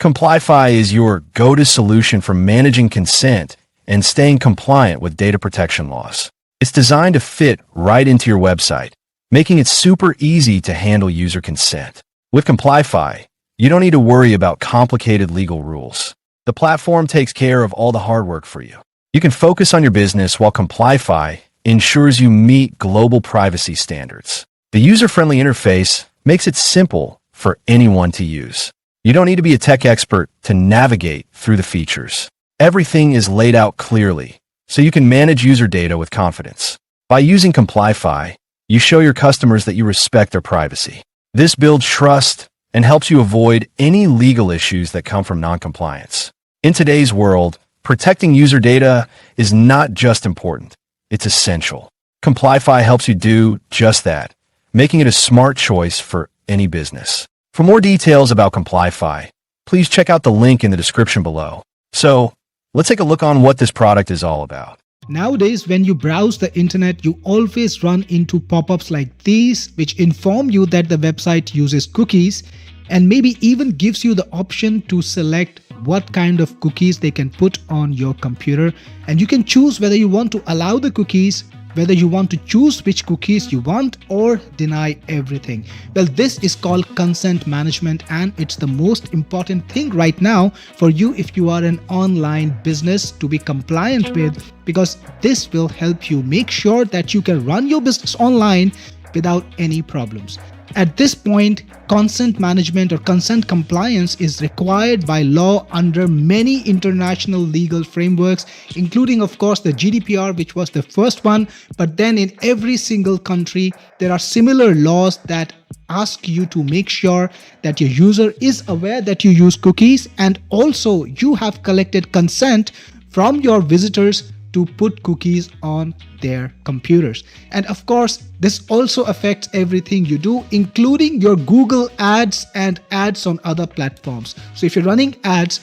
Complyfi is your go-to solution for managing consent and staying compliant with data protection laws. It's designed to fit right into your website, making it super easy to handle user consent. With Complyfi, you don't need to worry about complicated legal rules. The platform takes care of all the hard work for you. You can focus on your business while Complyfi ensures you meet global privacy standards. The user-friendly interface makes it simple for anyone to use. You don't need to be a tech expert to navigate through the features. Everything is laid out clearly, so you can manage user data with confidence. By using Complyfi, you show your customers that you respect their privacy. This builds trust and helps you avoid any legal issues that come from noncompliance. In today's world, protecting user data is not just important, it's essential. Complyfi helps you do just that, making it a smart choice for any business. For more details about Complyfi, please check out the link in the description below. So, let's take a look on what this product is all about. Nowadays, when you browse the internet, you always run into pop-ups like these, which inform you that the website uses cookies and maybe even gives you the option to select what kind of cookies they can put on your computer. And you can choose whether you want to allow the cookies, whether you want to choose which cookies you want, or deny everything. Well, this is called consent management, and it's the most important thing right now for you if you are an online business to be compliant with, because this will help you make sure that you can run your business online without any problems. At this point, consent management or consent compliance is required by law under many international legal frameworks, including, of course, the GDPR, which was the first one. But then in every single country, there are similar laws that ask you to make sure that your user is aware that you use cookies, and also you have collected consent from your visitors to put cookies on their computers. And of course, this also affects everything you do, including your Google ads and ads on other platforms. So if you're running ads,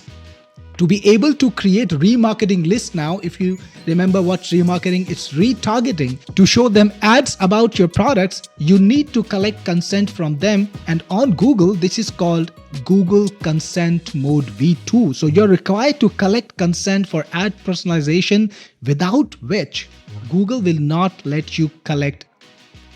to be able to create remarketing lists now, if you remember what's remarketing, it's retargeting. To show them ads about your products, you need to collect consent from them. And on Google, this is called Google Consent Mode V2. So you're required to collect consent for ad personalization, without which Google will not let you collect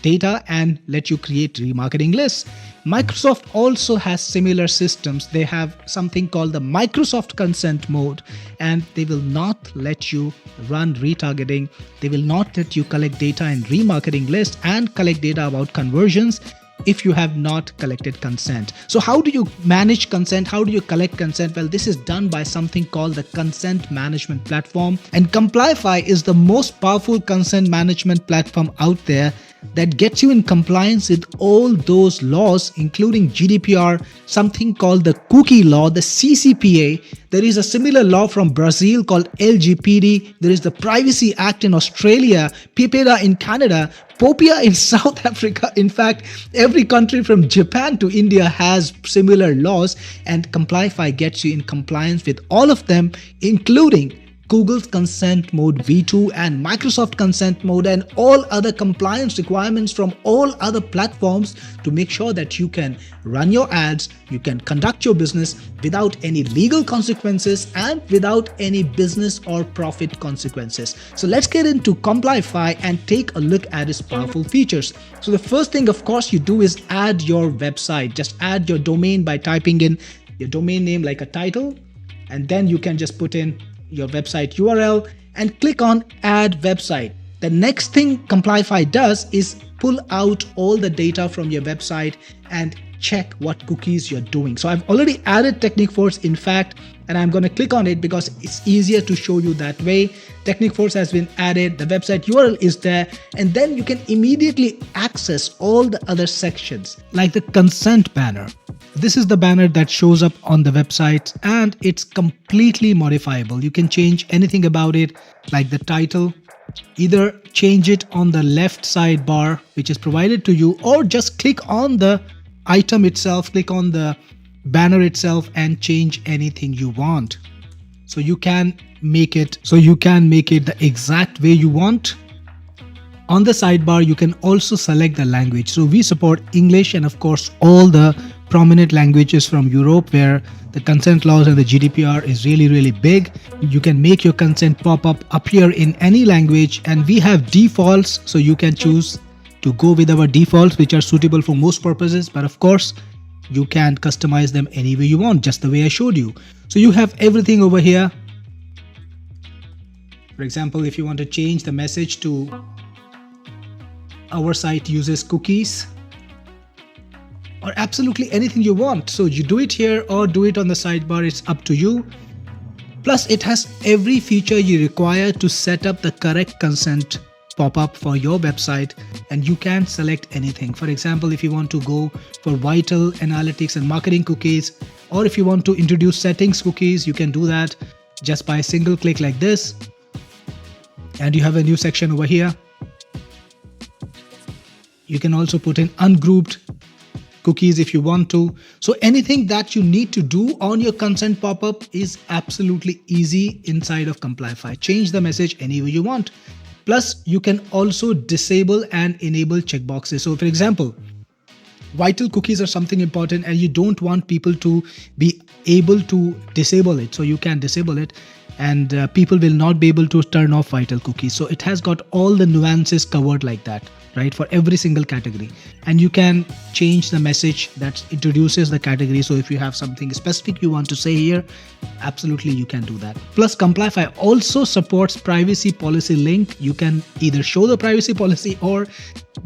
data and let you create remarketing lists. Microsoft also has similar systems. They have something called the Microsoft Consent Mode, and they will not let you run retargeting. They will not let you collect data in remarketing lists and collect data about conversions if you have not collected consent. So how do you manage consent? How do you collect consent? Well, this is done by something called the consent management platform. And Complyfi is the most powerful consent management platform out there that gets you in compliance with all those laws, including GDPR, something called the cookie law, the CCPA. There is a similar law from Brazil called LGPD. There is the Privacy Act in Australia, PIPEDA in Canada, POPIA in South Africa. In fact, every country from Japan to India has similar laws, and Complyfi gets you in compliance with all of them, including Google's Consent Mode V2 and Microsoft Consent Mode and all other compliance requirements from all other platforms to make sure that you can run your ads, you can conduct your business without any legal consequences and without any business or profit consequences. So let's get into Complyfi and take a look at its powerful features. So the first thing, of course, you do is add your website. Just add your domain by typing in your domain name like a title, and then you can just put in your website URL and click on Add Website. The next thing Complyfi does is pull out all the data from your website and check what cookies you're doing. So I've already added Technique Force, in fact, and I'm going to click on it because it's easier to show you that way. Technique Force has been added, the website URL is there, and then you can immediately access all the other sections like the consent banner. This is the banner that shows up on the website, and it's completely modifiable. You can change anything about it, like the title. Either change it on the left sidebar, which is provided to you, or just click on the item itself, click on the banner itself and change anything you want. So you can make it the exact way you want. On the sidebar, you can also select the language. So we support English and of course all the prominent languages from Europe where the consent laws and the GDPR is really big. You can make your consent pop-up appear in any language, and we have defaults, so you can choose to go with our defaults which are suitable for most purposes, but of course you can customize them any way you want, just the way I showed you. So you have everything over here. For example, if you want to change the message to our site uses cookies, or absolutely anything you want, so you do it here or do it on the sidebar, it's up to you. Plus it has every feature you require to set up the correct consent pop-up for your website, and you can select anything. For example, if you want to go for vital analytics and marketing cookies, or if you want to introduce settings cookies, you can do that just by a single click like this, and you have a new section over here. You can also put in ungrouped cookies if you want to. So anything that you need to do on your consent pop-up is absolutely easy inside of Complyfy. Change the message any way you want. Plus, you can also disable and enable checkboxes. So for example, vital cookies are something important and you don't want people to be able to disable it. So you can disable it, and people will not be able to turn off vital cookies. So it has got all the nuances covered like that, right, for every single category. And you can change the message that introduces the category. So if you have something specific you want to say here, absolutely you can do that. Plus Complyfy also supports privacy policy link. You can either show the privacy policy or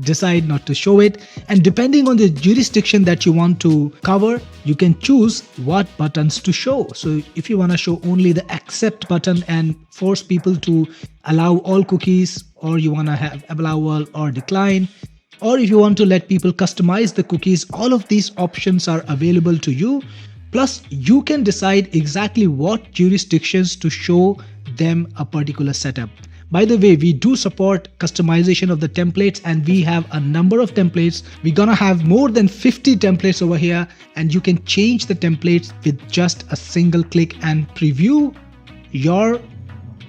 decide not to show it, and depending on the jurisdiction that you want to cover, you can choose what buttons to show. So if you want to show only the accept button and force people to allow all cookies, or you want to have allow all or decline, or if you want to let people customize the cookies, all of these options are available to you. Plus you can decide exactly what jurisdictions to show them a particular setup. By the way, we do support customization of the templates, and we have a number of templates. We're gonna have more than 50 templates over here, and you can change the templates with just a single click and preview your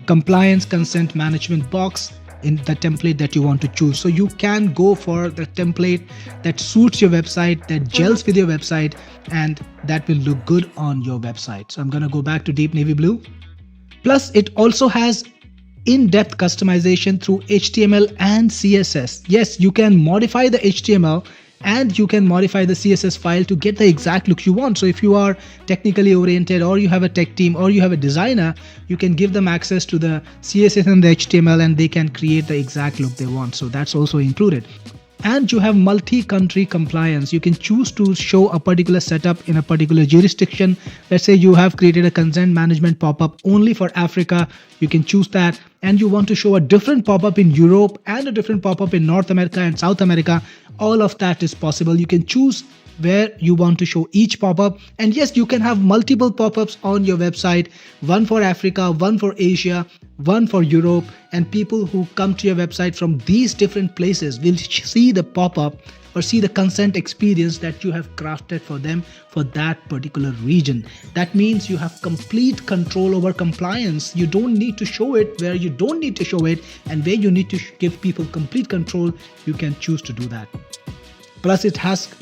compliance consent management box in the template that you want to choose. So you can go for the template that suits your website, that gels with your website, and that will look good on your website. So I'm gonna go back to deep navy blue. Plus it also has in-depth customization through HTML and CSS. Yes, you can modify the HTML and you can modify the CSS file to get the exact look you want. So if you are technically oriented, or you have a tech team, or you have a designer, you can give them access to the CSS and the HTML and they can create the exact look they want. So that's also included. And you have multi-country compliance. You can choose to show a particular setup in a particular jurisdiction. Let's say you have created a consent management pop-up only for Africa. You can choose that. And you want to show a different pop-up in Europe and a different pop-up in North America and South America. All of that is possible. You can choose where you want to show each pop-up. And yes, you can have multiple pop-ups on your website, one for Africa, one for Asia, one for Europe, and people who come to your website from these different places will see the pop-up or see the consent experience that you have crafted for them for that particular region. That means you have complete control over compliance. You don't need to show it where you don't need to show it, and where you need to give people complete control, you can choose to do that. Plus it has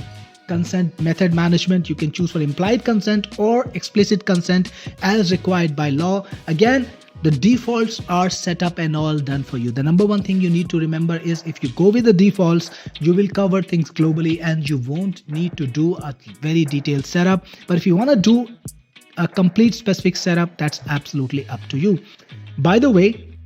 consent method management. You can choose for implied consent or explicit consent as required by law. Again, the defaults are set up and all done for you. The number one thing you need to remember is if you go with the defaults, you will cover things globally and you won't need to do a very detailed setup. But if you want to do a complete specific setup, that's absolutely up to you. By the way,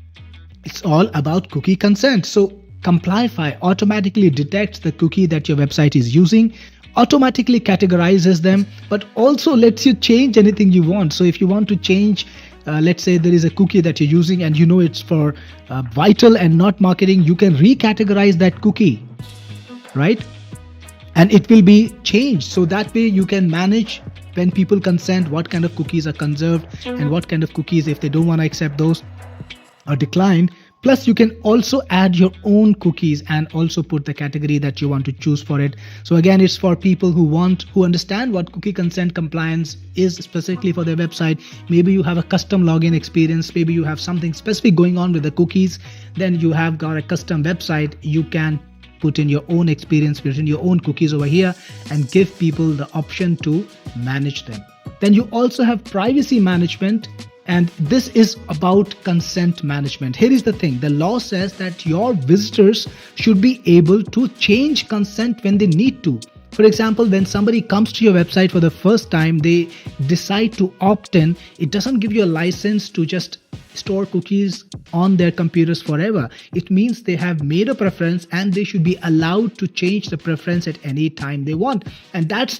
it's all about cookie consent. So Complyfy automatically detects the cookie that your website is using, automatically categorizes them, but also lets you change anything you want. So if you want to change, let's say there is a cookie that you're using and you know it's for vital and not marketing, you can recategorize that cookie, right? And it will be changed. So that way you can manage when people consent, what kind of cookies are conserved and what kind of cookies, if they don't want to accept those, are declined. Plus you can also add your own cookies and also put the category that you want to choose for it. So again, it's for people who understand what cookie consent compliance is specifically for their website. Maybe you have a custom login experience, maybe you have something specific going on with the cookies, then you have got a custom website. You can put in your own experience, put in your own cookies over here, and give people the option to manage them. Then you also have privacy management, and this is about consent management. Here is the thing. The law says that your visitors should be able to change consent when they need to. For example, when somebody comes to your website for the first time, they decide to opt in. It doesn't give you a license to just store cookies on their computers forever. It means they have made a preference and they should be allowed to change the preference at any time they want. And that's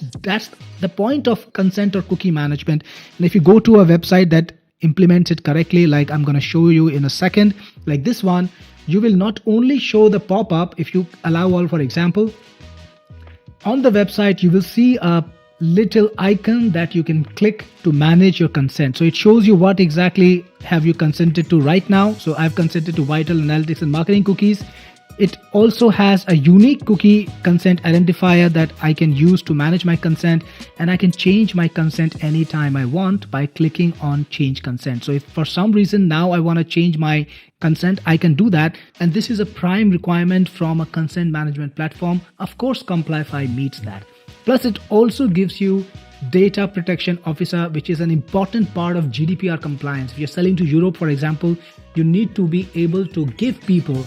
the point of consent or cookie management. And if you go to a website that implements it correctly, like I'm going to show you in a second, like this one, you will not only show the pop-up. If you allow all, for example, on the website, you will see a little icon that you can click to manage your consent. So it shows you what exactly have you consented to right now. So I've consented to vital, analytics, and marketing cookies. It also has a unique cookie consent identifier that I can use to manage my consent, and I can change my consent anytime I want by clicking on change consent. So if for some reason now I want to change my consent, I can do that. And this is a prime requirement from a consent management platform. Of course, Complyfy meets that. Plus, it also gives you data protection officer, which is an important part of GDPR compliance. If you're selling to Europe, for example, you need to be able to give people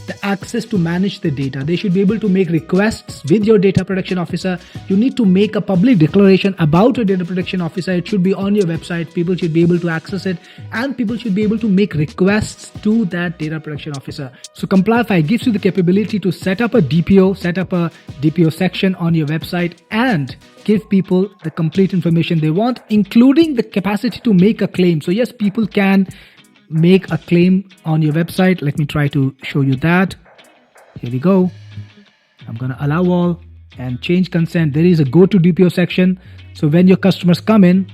the access to manage the data. They should be able to make requests with your data protection officer. You need to make a public declaration about your data protection officer. It should be on your website. People should be able to access it, and people should be able to make requests to that data protection officer. So Complyfy gives you the capability to set up a DPO section on your website and give people the complete information they want, including the capacity to make a claim. So yes, people can make a claim on your website. Let me try to show you that. Here we go. I'm going to allow all and change consent. There is a go to DPO section. So when your customers come in,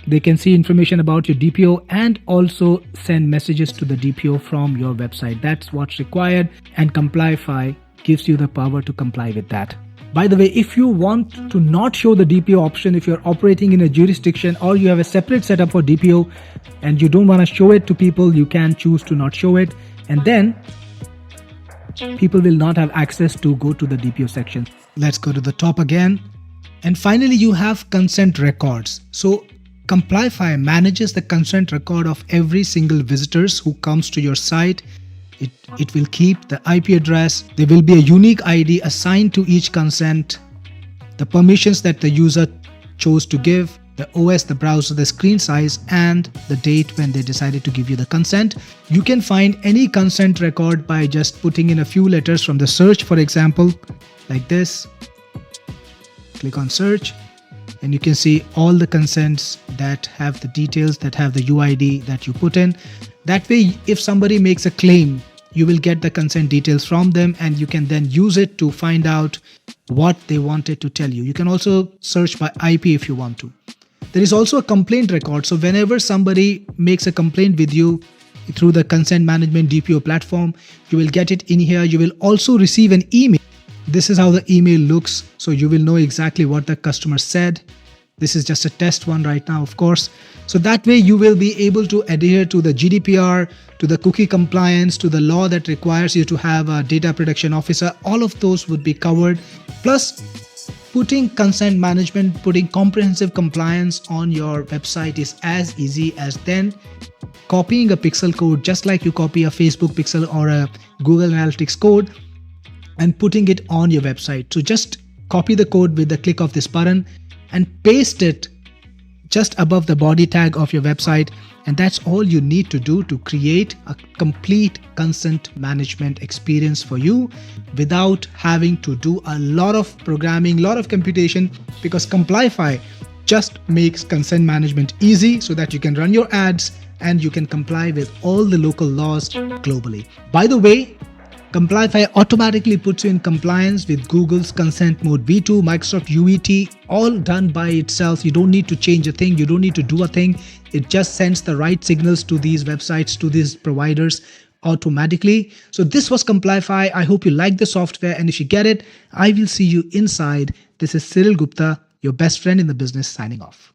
they can see information about your DPO and also send messages to the DPO from your website. That's what's required, and Complyfy gives you the power to comply with that. By the way, if you want to not show the DPO option, if you're operating in a jurisdiction or you have a separate setup for DPO and you don't want to show it to people, you can choose to not show it, and then people will not have access to go to the DPO section. Let's go to the top again. And finally, you have consent records. So Complyfy manages the consent record of every single visitors who comes to your site. It will keep the IP address. There will be a unique ID assigned to each consent, the permissions that the user chose to give, the OS, the browser, the screen size, and the date when they decided to give you the consent. You can find any consent record by just putting in a few letters from the search, for example, like this. Click on search, and you can see all the consents that have the details, that have the UID that you put in. That way, if somebody makes a claim, you will get the consent details from them, and you can then use it to find out what they wanted to tell you. You can also search by IP if you want to. There is also a complaint record. So whenever somebody makes a complaint with you through the consent management DPO platform, you will get it in here. You will also receive an email. This is how the email looks. So you will know exactly what the customer said. This is just a test one right now, of course. So that way you will be able to adhere to the GDPR, to the cookie compliance, to the law that requires you to have a data protection officer. All of those would be covered. Plus, putting consent management, putting comprehensive compliance on your website is as easy as then copying a pixel code, just like you copy a Facebook pixel or a Google Analytics code, and putting it on your website. So just copy the code with the click of this button and paste it just above the body tag of your website, and that's all you need to do to create a complete consent management experience for you without having to do a lot of programming, a lot of computation, because Complyfy just makes consent management easy so that you can run your ads and you can comply with all the local laws globally. By the way, Complyfy automatically puts you in compliance with Google's Consent Mode V2, Microsoft UET, all done by itself. You don't need to change a thing. You don't need to do a thing. It just sends the right signals to these websites, to these providers automatically. So this was Complyfy. I hope you like the software, and if you get it, I will see you inside. This is Cyril Gupta, your best friend in the business, signing off.